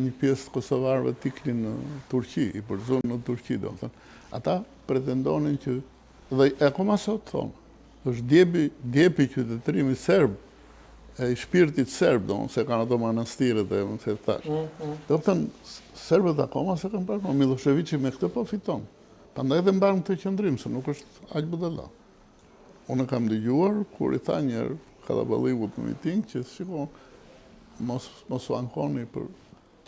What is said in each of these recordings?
Një pjesë të kosovarëve tiklin në Turqi, i përzonë në Turqi, do të thënë. Ata pretendonin që, dhe akoma sot thonë, është djepi qytetërimi serb, e i shpirtit serb, do se kanë ato manastiret e më të thash. Do të thënë, serbët akoma se kanë parë, Miloševići me këtë po fiton. Prandaj dhe mbarën këtë qëndrim, se nuk është aq budalla. Unë kam dëgjuar, kur i tha njerë Kalaballikut në miting, që shikon, mos u ankoni për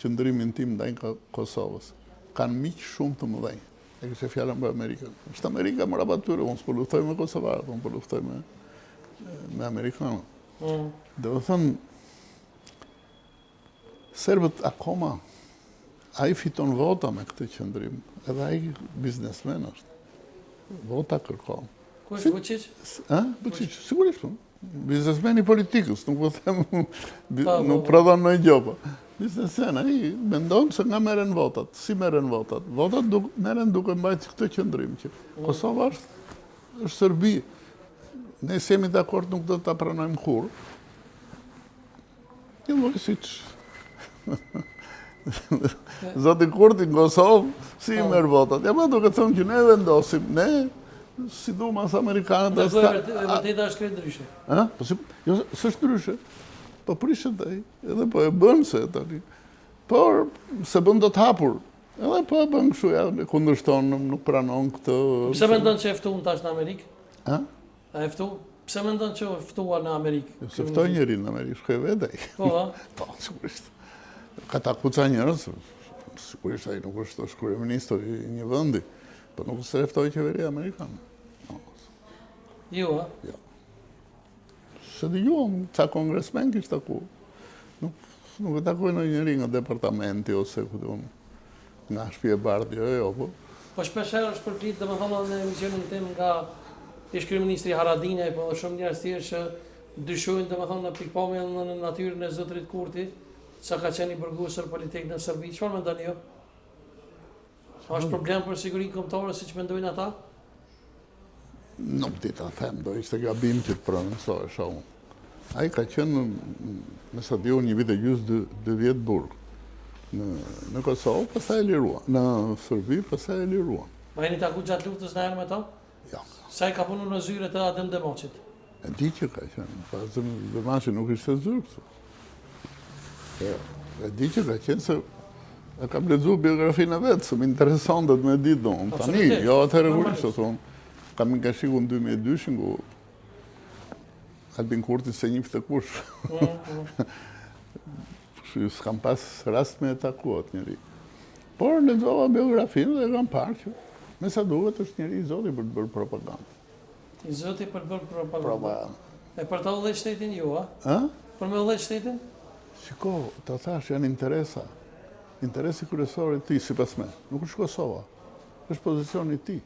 qëndrimin tim ndaj Kosovës. Kanë miq shumë të mëdhenj. E kështë fjallën për Amerikën. Është Amerika më rabatyre, unë s'po luftoj me Kosovarët, unë po luftoj me Amerikanët. Dhe të thënë, serbët akoma, a i fiton vota me këtë qëndrim, edhe a i biznesmen është. Vota kërkon. Ku është Vučić? Vučić, sigurisht. Biznesmeni politikës, nuk po them, nuk prodhon në gjopa. Biznesmen, a i mendon se nga meren votat. Si meren votat? Votat meren duke mbajtë këtë qëndrim që Kosova është Serbi. Ne se jemi dakord nuk do të pranojmë kur. Një lojë si që... Zoti Kurti në Kosovë, si i merë votat. Ja ma duke të thëmë që ne vendosim, ne si du mas Amerikanët... Dhe vërteta është krejt ndryshe. Jo, së është ndryshe. Po prishet dhe edhe po e bënë se tani. Por se bën do të hapur. Edhe po e bën kështu, ja, kundërshton, nuk pranon këtë... Pse mendon që eftu në tash në Amerikë? A eftu? Pse mendon që eftua në Amerikë? Se ftoj njeri në Amerikë, shkoj vedej. Po, ha? Po, sigurisht. Ka ta kuca njërës, sigurisht a i nuk është kryeministër i një vëndi, po nuk se eftoj qeveria Amerikanë. Jo, ha? Jo. Se dëgjuam, ca kongresmen kishtë taku. Nuk e takuj në njëri nga departamenti ose nga shtëpia e bardhë, jo, po. Po shpesher është përflit, dhe më thonë në emisionin tim nga ish kryeministri Haradinaj, po dhe shumë njerëz tjerë që dyshojnë, dhe më thonë, në pikpamjen në natyrën e Zotrit Kurti, sa ka qenë i burgosur politik në Serbi. Çfarë mendoni ju? A është problem për sigurinë kombëtare siç mendojnë ata? Nuk di ta them, do ishte gabim që të prononsohej shumë. Ai ka qenë në sa diu një vit e gjys 2 vjet burg. Në Kosovë, pastaj e liruan. Në Serbi, pastaj e liruan. Ma jeni taku gjatë luftës në herë me ta? Jo. Sa i ka punu në zyre të Adem Demoqit? E di që ka qenë, pas Demoqi nuk ishte zyrë këtu. E di që ka qenë se e kam lexuar biografinë e vetë, se më intereson dhe të me ditë do. Tani, jo atëherë kurisht, kam nga shiku në 2002, ku Albin Kurti se njifte kush. S'kam pas rast me e takuat njëri. Por lexova biografinë dhe kam parë që me sa duhet është njëri i zoti për të bërë propagandë. I zoti për të bërë propagandë? E për të udhëheq shtetin ju, a? Për me udhëheq shtetin? Shiko, të thash janë interesa. Interesi kryesor i ti, sipas me. Nuk është Kosova. Është pozicioni i ti.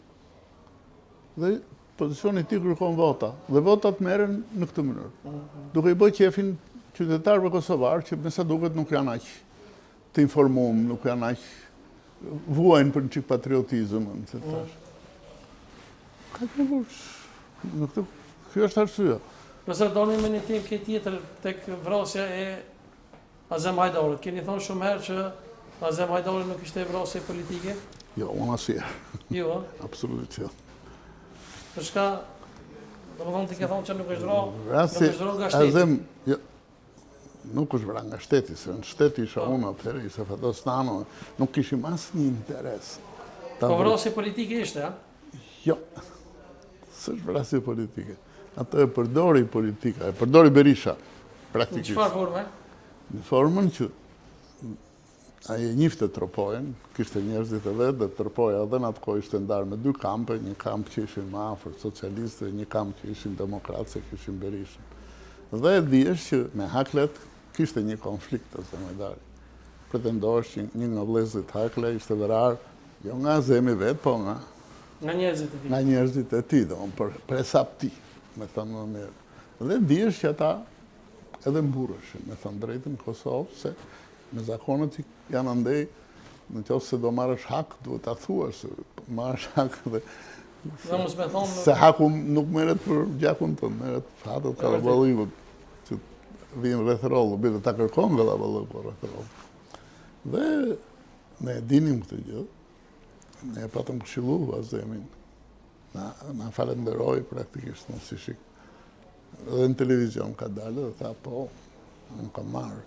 Dhe pozicioni i ti kërkon vota. Dhe votat merren në këtë mënyrë. Duke i bërë qefin qytetarëve kosovarë që me sa duket nuk janë aq të informuar, nuk janë aq vuajnë për një çik patriotizëm, se thash. Ka të nëvush. Kjo është arsyeja. Nëse doni me një temë tjetër tek vrasja e Azem Hajdarit. Keni thonë shumë herë që Azem Hajdari nuk ishte vrasje politike? Jo, unë asnjëherë. Jo, a? Absolutisht jo. Për shka, do më thonë ti ke thonë që nuk është vra nga shteti. Azem, jo, nuk është vra nga shteti, se në shteti isha unë atëherë, isha Fatos Nano, nuk kishim asnjë interes. Po vrasje politike ishte, a? Jo, s'është vrasje politike. Ato e përdori politika, e përdori Berisha, praktikisht. Në çfarë forme? Në formën që ai e njifte Tropojën, kishte njerëzit e vetë, dhe Tropoja edhe në atë kohë ishte ndarë me 2 kampe, një kamp që ishin më afër socialistë, një kamp që ishin demokratë, se kishin Berishën. Dhe e dihesh që me Haklet kishte një konflikt Azem Hajdari. Pretendohesh që një nga vëllezërit Hakle ishte vrarë, jo nga Azemi vetë, po nga njerëzit e tij. Nga njerëzit e tij, për hesap ti, me thënë më mirë. Dhe dihesh që ata edhe mburreshin, me thënë drejtën në Kosovë, se me zakonet janë andej, në qoftë se do marrësh hak, duhet ta thuash se marrësh hak dhe se haku nuk merret për gjakun tënd, merret hatët Kalaballikut, që vinë rreth rrollë, bile ta kërkon Kalaballiku rreth rrollë. Dhe ne dinim këtë gjë, ne patëm këshillu Azemin, na falenderoj praktikisht në si shik. Dhe në televizion ka dalë dhe tha, po, unë kam marrë.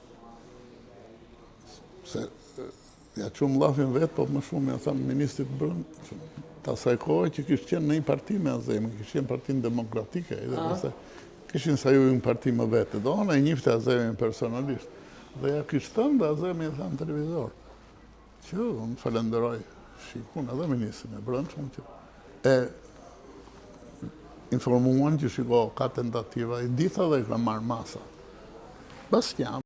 Se ja qumë lafin vetë, po më shumë ja thamë ministrit brëndë, ta asaj kohë që kishtë qenë në një parti me Azemin, kishtë qenë partinë demokratike, dhe kishin sa ju një parti më vete, do ona e njifte Azemin personalisht. Dhe ja kishtë thënë dhe Azemin tha në televizor, që unë falenderoj shikun edhe ministrin e brëndshëm që e informuan që shiko ka tentativa, i ditha dhe i ka marrë masa. Bas jam.